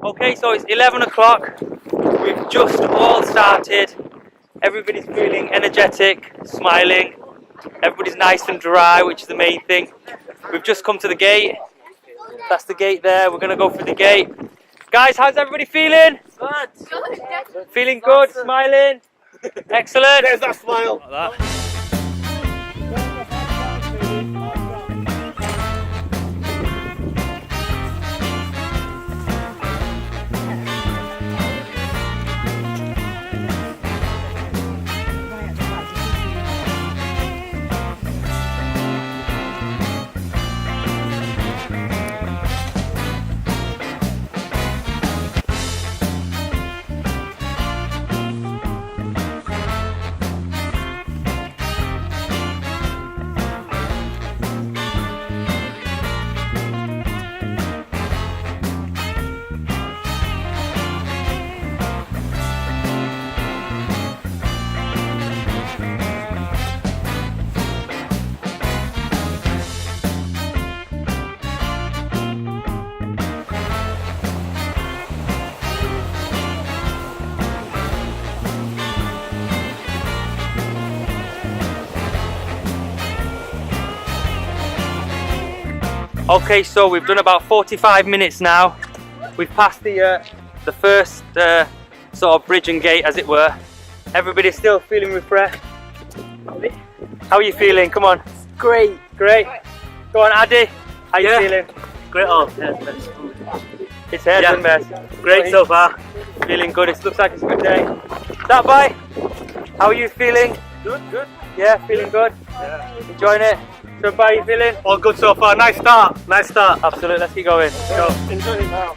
Okay, so it's 11 o'clock. We've just all started. Everybody's feeling energetic, smiling. Everybody's nice and dry, which is the main thing. We've just come to the gate. That's the gate there. We're going to go through the gate. Guys, how's everybody feeling? Good. Feeling good, smiling? Excellent. There's that smile. Like that. Okay, so we've done about 45 minutes now. We've passed the first sort of bridge and gate, as it were. Everybody's still feeling refreshed. How are you feeling? Come on. Great. Great. Go on, Addy. How you feeling? Great. Oh, It's head and mess. great so far. Feeling good. It looks like it's a good day. That boy? How are you feeling? Good. Yeah, feeling good. Yeah. Enjoying it. So, how are you feeling? All good so far. Nice start. Absolutely. Let's keep going. Let's go. Enjoy it now.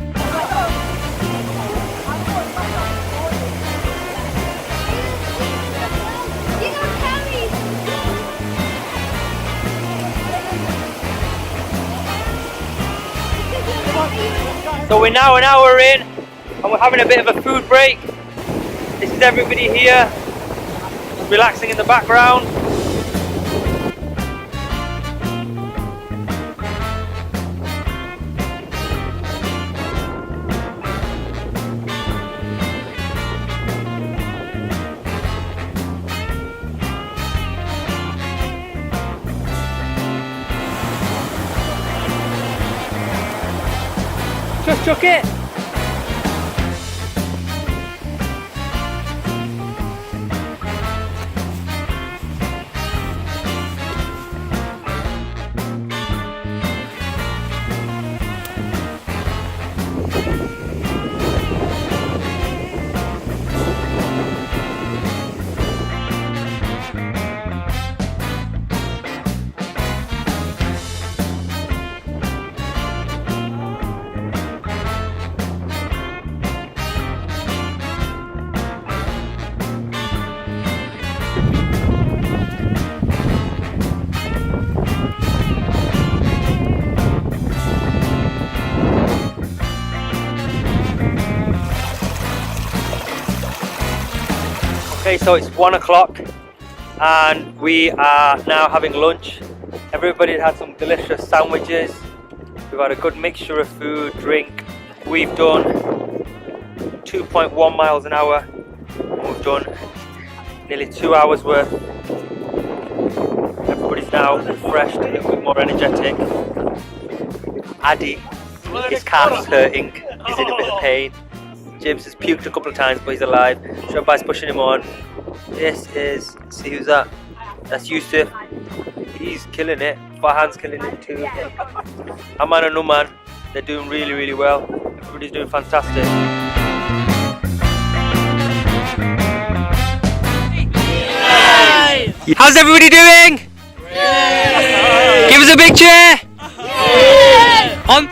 So we're now an hour in and we're having a bit of a food break. This is everybody here, relaxing in the background. Just chuck it. Okay, so it's 1 o'clock and we are now having lunch. Everybody had some delicious sandwiches. We've had a good mixture of food, drink. We've done 2.1 miles an hour. We've done nearly 2 hours worth. Everybody's now refreshed, a little bit more energetic. Addy, his calf's hurting. He's in a bit of pain. James has puked a couple of times, but he's alive. Shobai's pushing him on. This is, see who's that? That's Yusuf. He's killing it. Farhan's killing it too. Aman and Numan, they're doing really, really well. Everybody's doing fantastic. How's everybody doing? Give us a big cheer. On.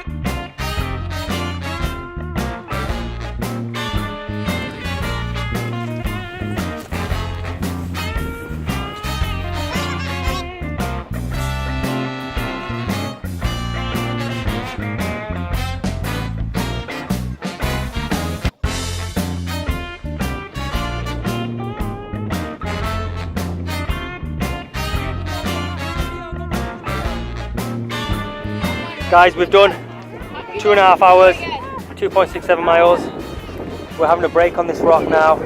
Guys, we've done 2.5 hours, 2.67 miles. We're having a break on this rock now.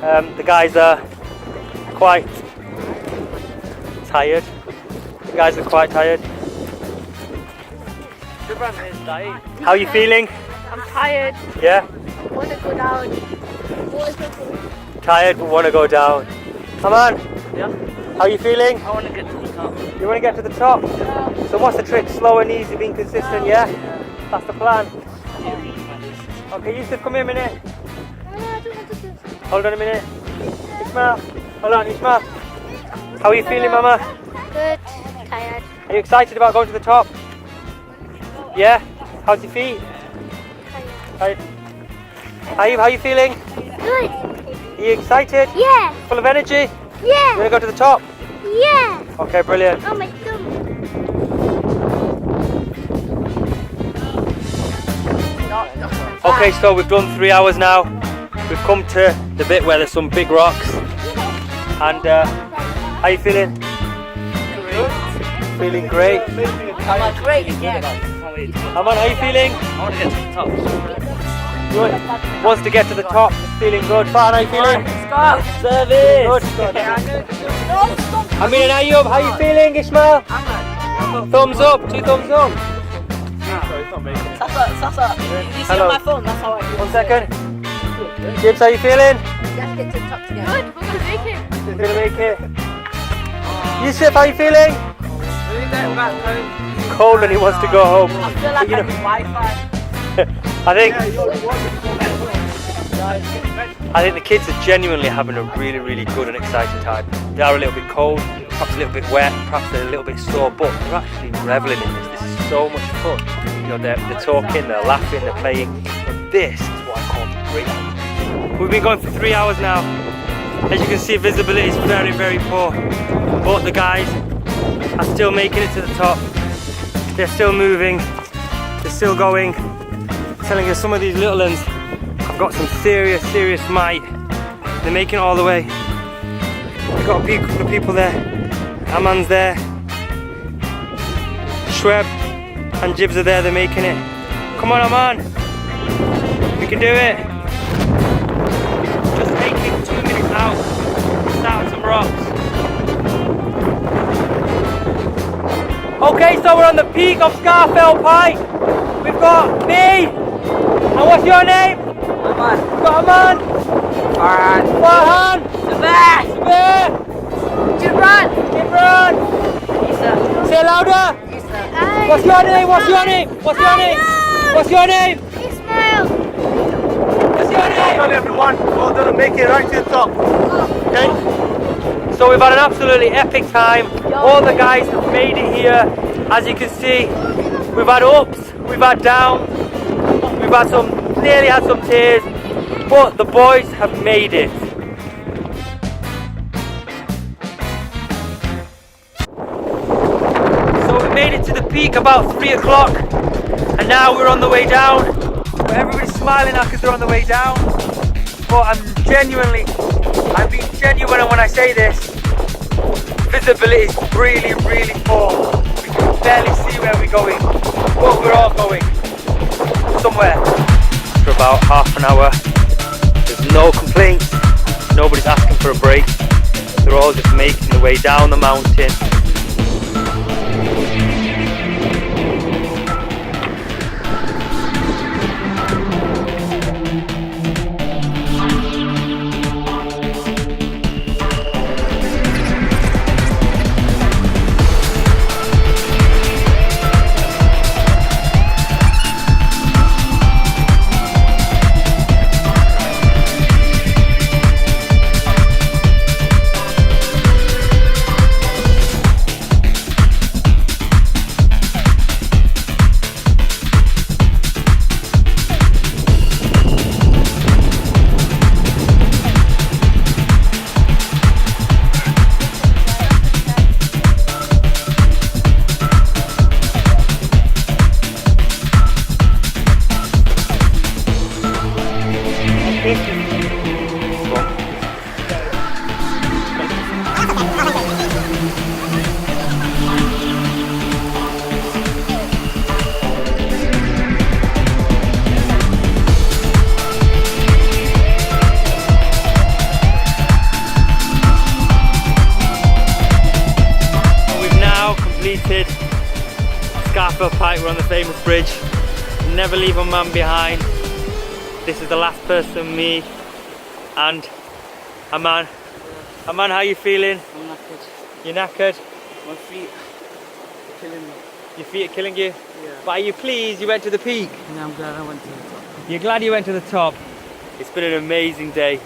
The guys are quite tired. How are you feeling? I'm tired. Yeah? I want to go down. Tired but want to go down. Come on. Yeah. How are you feeling? I want to get to the top. You want to get to the top? So what's the trick? Slow and easy, being consistent, yeah? That's the plan. Okay, Yusuf, come here a minute. Hold on a minute. Ismail, hold on, Ismail. How are you feeling, Mama? Good. Tired. Are you excited about going to the top? Yeah? How's your feet? Tired. How are you feeling? Good. Are you excited? Yeah. Full of energy? You Yeah. want to go to the top? Yeah. Okay, brilliant. Oh my God. Okay, so we've done 3 hours now. We've come to the bit where there's some big rocks. And how you feeling? Feeling great. I'm great. Aman, how you feeling? I want to get to the top. Good. Wants to get to the top. Feeling good. Farhan, how you feeling? Stop. Service. Good. Amin and Ayub, how you feeling, Ismail? Thumbs up. 2 thumbs up. Sasa. You see Hello. on my phone, that's how I do it. 1 second. James, how you feeling? Let's get to the top together. Good. We're gonna make it. You're gonna make it. Yusuf, how you feeling? Really going back home. Cold and he wants to go home. I feel like You I know- need Wi-Fi. I think the kids are genuinely having a really, really good and exciting time. They are a little bit cold, perhaps a little bit wet, perhaps they're a little bit sore, but they're actually reveling in this. This is so much fun. You know, they're talking, they're laughing, they're playing. And this is what I call great. We've been going for 3 hours now. As you can see, visibility is very, very poor. But the guys are still making it to the top. They're still moving. They're still going. I'm telling you, some of these little ones have got some serious, serious might. They're making it all the way. We've got a couple of people there. Aman's there. Shweb and Jibs are there. They're making it. Come on, Aman. We can do it. Just taking 2 minutes out. Start some rocks. Okay, so we're on the peak of Scafell Pike. We've got me. And what's your name? Aman. We've got Aman. Farhan. Sabah. Sabir. Gibran. Gibran. Isa. Say louder. Isa. What's your name? What's your name? What's your name? What's your name? Ismail. What's your name? Well, everyone, well done, make it right to the top. Okay. So we've had an absolutely epic time. All the guys have made it here. As you can see, we've had ups, we've had downs, we've had nearly had some tears, but the boys have made it. So we made it to the peak about 3 o'clock, and now we're on the way down. Everybody's smiling now because they're on the way down. But I'm being genuine when I say this. Visibility is really, really poor. We can barely see where we're going, but we're all going somewhere. After about half an hour, there's no complaints. Nobody's asking for a break. They're all just making their way down the mountain. Pike, we're on the famous bridge. Never leave a man behind. This is the last person, me, and Aman. Aman, how you feeling? I'm knackered. You're knackered? My feet are killing me. Your feet are killing you? Yeah. But are you pleased you went to the peak? And I'm glad I went to the top. You're glad you went to the top? It's been an amazing day.